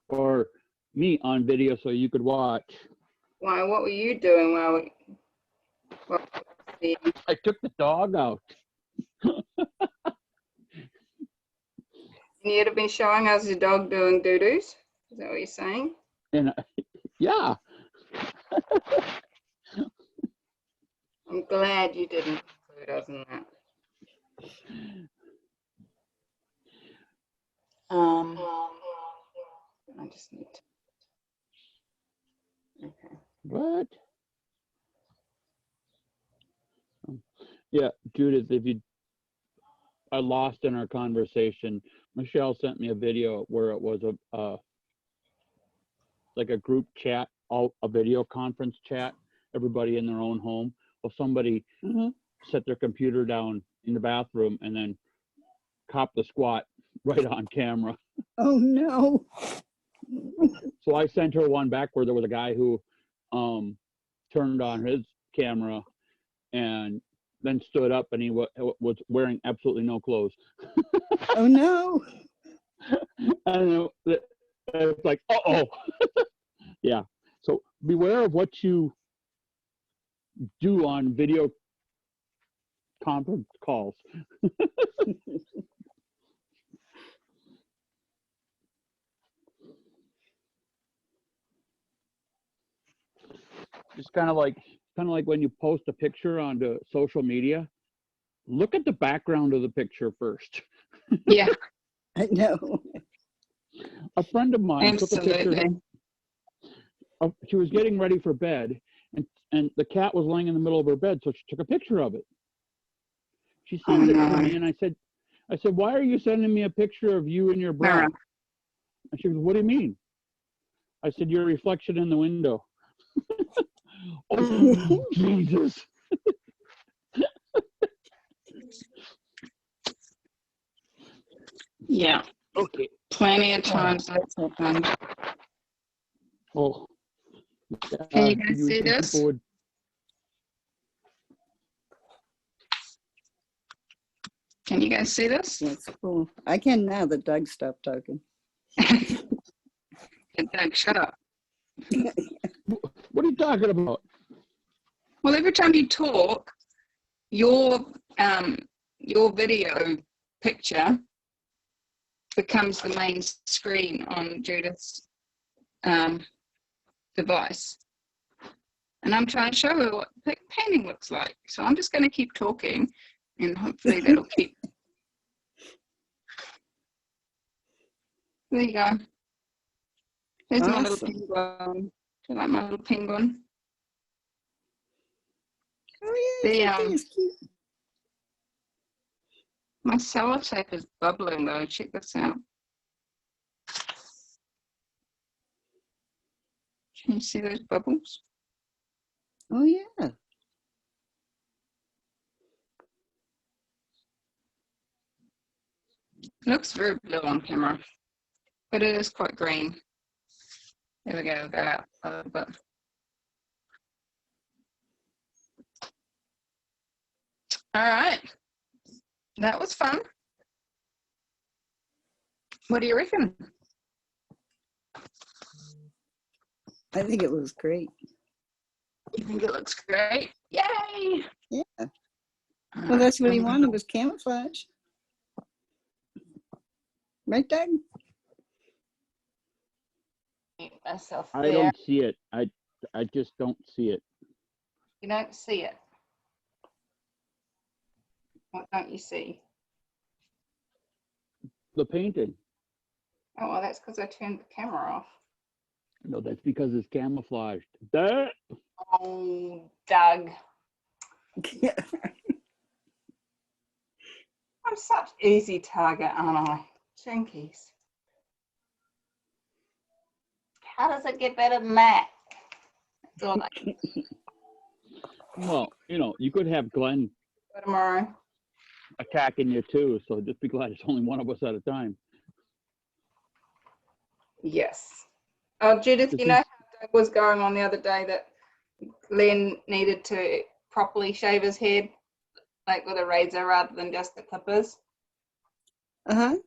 Or me on video so you could watch. Why, what were you doing while we I took the dog out. You'd have been showing us your dog doing doo-doos? Is that what you're saying? And yeah. I'm glad you didn't include us in that. I just need to. Okay. What? Yeah, Judith, if you are lost in our conversation, Michelle sent me a video where it was like a group chat, a video conference chat, everybody in their own home. Well, somebody set their computer down in the bathroom and then copped the squat right on camera. Oh no. So I sent her one back where there was a guy who turned on his camera and then stood up, and he was wearing absolutely no clothes. Oh no. And it's like, uh-oh. Yeah. So beware of what you do on video conference calls. It's kind of like when you post a picture onto social media. Look at the background of the picture first. Yeah, I know. A friend of mine took a picture. absolutely. She was getting ready for bed, and the cat was laying in the middle of her bed, so she took a picture of it. She Oh sent it to no. me, and I said, why are you sending me a picture of you and your bra? Alright. And she goes, what do you mean? I said, your reflection in the window. Oh, Jesus. Yeah, Okay. plenty of times that's happened. Oh. Can you guys you would see think this? people would- Can you guys see this? That's cool. I can now that Doug stopped talking. Doug, shut up. What are you talking about? Well, every time you talk, your video picture becomes the main screen on Judith's device. And I'm trying to show her what painting looks like. So I'm just going to keep talking, and hopefully that'll keep. There you go. There's my little Awesome. penguin. Do you like my little penguin? Oh yeah, The, that thing is cute. My sellotape is bubbling though. Check this out. Can you see those bubbles? Oh yeah. It looks very blue on camera, but it is quite green. There we go. We'll go out a little bit. All right. That was fun. What do you reckon? I think it was great. You think it looks great? Yay! Yeah. Well, that's what he wanted, was camouflage. Right, Doug? Get myself I there. don't see it. I just don't see it. You don't see it. What don't you see? The painting. Oh, well, that's because I turned the camera off. No, that's because it's camouflaged. Duh. Oh, Doug. Yeah. I'm such easy target, aren't I? Jinkies. How does it get better than that? That's all I Well, you could have Glenn do tomorrow. attacking you too, so just be glad it's only one of us at a time. Yes. Oh, Judith, Does you he- know how Doug was going on the other day that Len needed to properly shave his head, like with a razor rather than just the clippers? Uh-huh.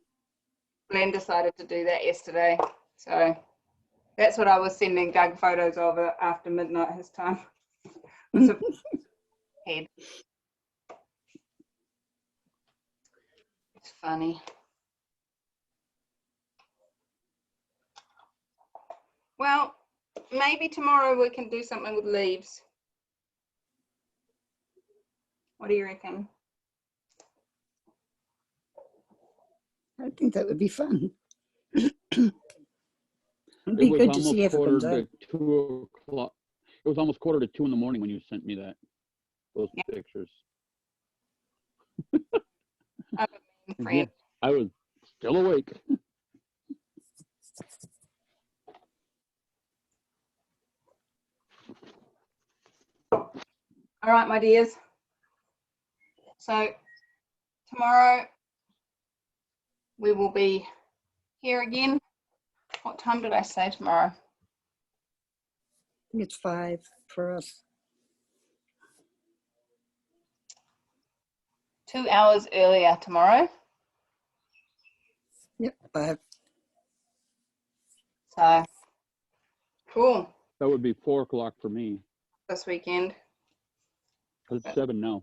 Len decided to do that yesterday. So that's what I was sending Doug photos of after midnight his time. Was a head. It's funny. Well, maybe tomorrow we can do something with leaves. What do you reckon? I think that would be fun. It'd It be was good to see almost everyone's quarter eye. to 2 o'clock. It was almost quarter to 2 in the morning when you sent me those Yeah. pictures. I'm a friend. I was still awake. All right, my dears. So tomorrow we will be here again. What time did I say tomorrow? I think it's 5 for us. 2 hours earlier tomorrow. Yep, 5. So cool. That would be 4 o'clock for me. This weekend. It's 7 now.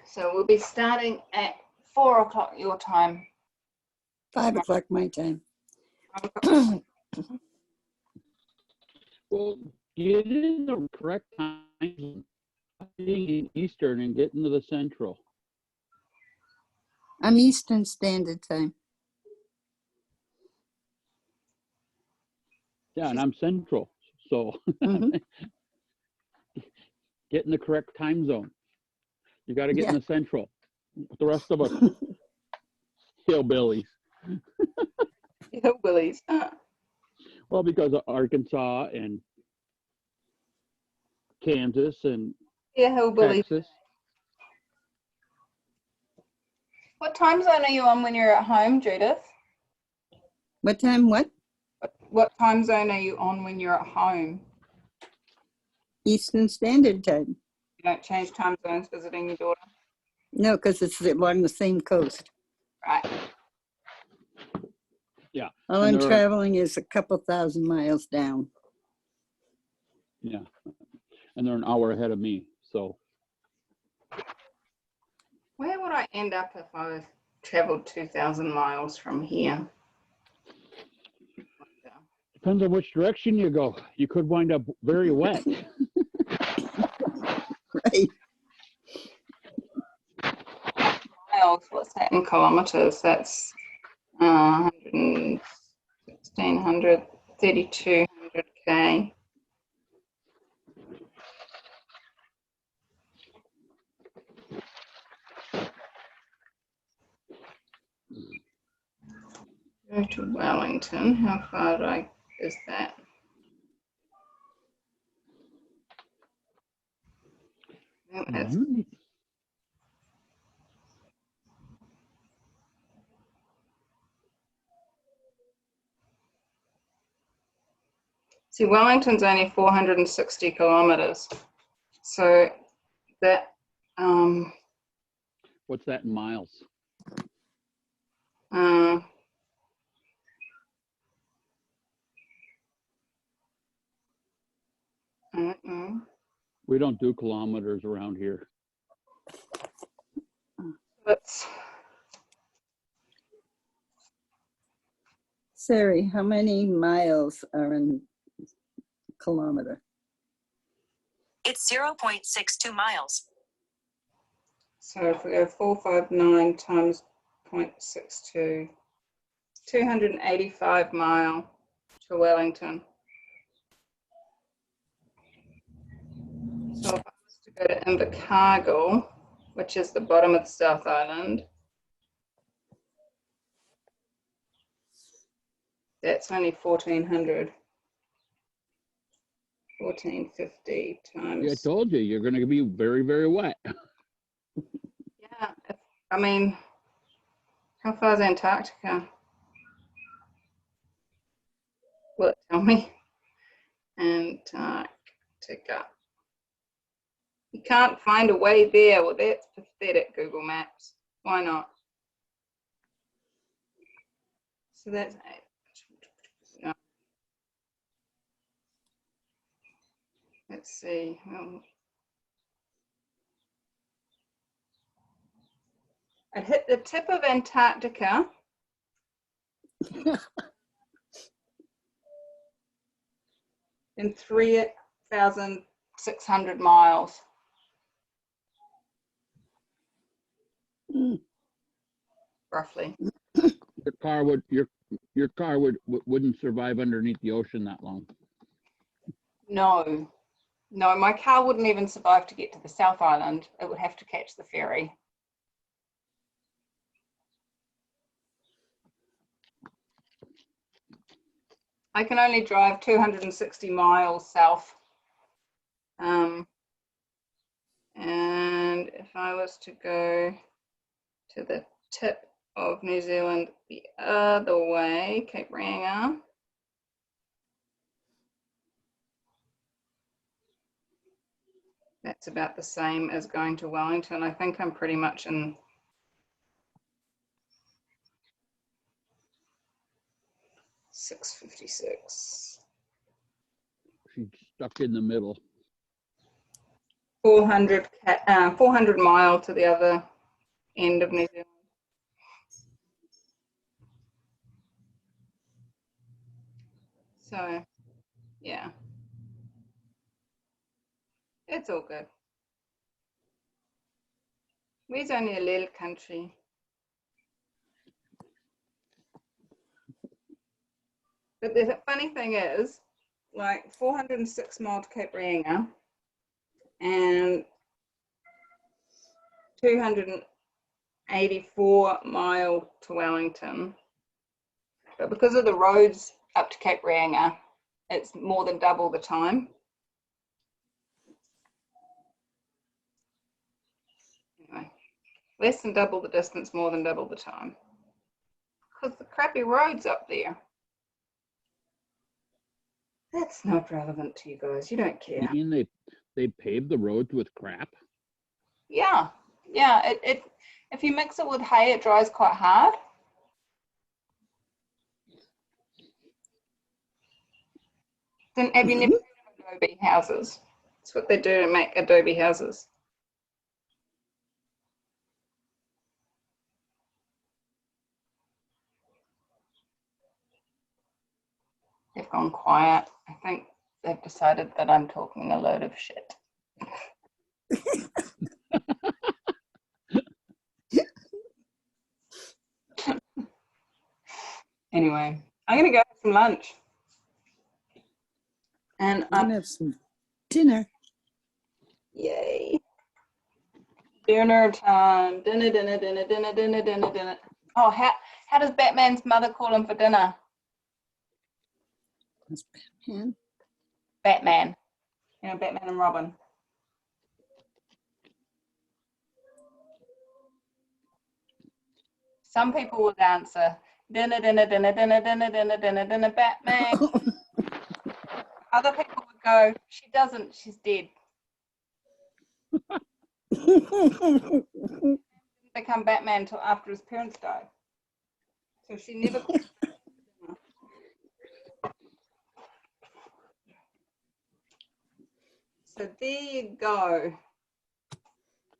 So we'll be starting at 4 o'clock your time. 5 o'clock my time. Well, get in the correct time zone. Being in Eastern and get into the Central. I'm Eastern Standard Time. Yeah, and I'm Central. So Mhm. get in the correct time zone. You got to get Yeah. in the Central. The rest of us hillbillies. Hillbillies. Well, because of Arkansas and Kansas and Yeah, hillbillies. Texas. What time zone are you on when you're at home, Judith? What time? What? What time zone are you on when you're at home? Eastern Standard Time. You don't change time zones visiting your daughter? No, because it's along the same coast. Right. Yeah. All And I'm there are- traveling is a couple thousand miles down. Yeah. And they're an hour ahead of me. So Where would I end up if I traveled 2,000 miles from here? depends on which direction you go. You could wind up very wet. Right. Miles, what's that in kilometers? That's 1,600, 3,200 K. Go to Wellington. How far is that? I think that's Mhm. See, Wellington's only 460 kilometers. So that, What's that in miles? I don't know. We don't do kilometers around here. Let's, Sari, how many miles are in kilometer? It's 0.62 miles. so if we go 459 times 0.62, 285 mile to Wellington. So if I was to go to Invercargill, which is the bottom of the South Island, that's only 1,400. 1,450 times. Yeah, I told you, you're going to be very, very wet. Yeah, I mean, how far is Antarctica? Will it tell me? Antarctica. You can't find a way there. Well, that's pathetic, Google Maps. Why not? So that's no. Let's see. I'd hit the tip of Antarctica. In 3,600 miles. Mm. Roughly. Your car wouldn't survive underneath the ocean that long. No, my car wouldn't even survive to get to the South Island. It would have to catch the ferry. I can only drive 260 miles south. And if I was to go to the tip of New Zealand the other way, Cape Reinga, that's about the same as going to Wellington. I think I'm pretty much in 656. She's stuck in the middle. 400 mile to the other end of New Zealand. So, yeah. It's all good. We's only a little country. But the funny thing is, like 406 mile to Cape Reinga and 284 mile to Wellington. But because of the roads up to Cape Reinga, it's more than double the time. Anyway, less than double the distance, more than double the time. Because the crappy roads up there. That's not relevant to you guys. You don't care. You mean they paved the roads with crap? Yeah, yeah. It if you mix it with hay, it dries quite hard. Then have you never heard of adobe houses? That's what they do to make adobe houses. They've gone quiet. I think they've decided that I'm talking a load of shit. Anyway, I'm gonna go have some lunch. And I'm gonna have some dinner. yay. Dinner time. Dinner. Oh, how does Batman's mother call him for dinner? That's Batman. Batman. You know, Batman and Robin. Some people would answer dinner, Batman. Other people would go, she doesn't, she's dead. Didn't become Batman until after his parents died. So she never. So there you go.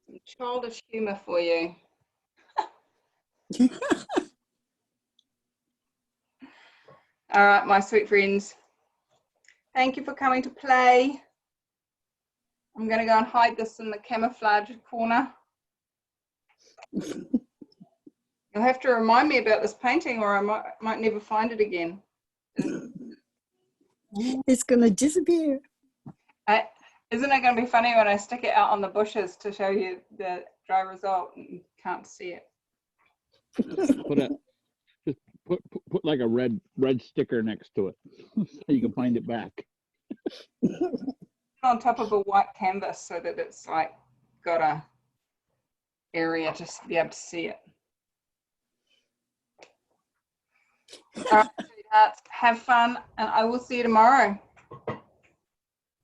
Some childish humor for you. All right, my sweet friends. Thank you for coming to play. I'm going to go and hide this in the camouflage corner. You'll have to remind me about this painting or I might never find it again. It's gonna disappear. Isn't it going to be funny when I stick it out on the bushes to show you the dry result and you can't see it? Put like a red sticker next to it so you can find it back. On top of a white canvas so that it's like got a area to be able to see it. All right, sweethearts, have fun and I will see you tomorrow.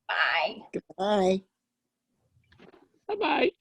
Bye. Goodbye. Bye-bye.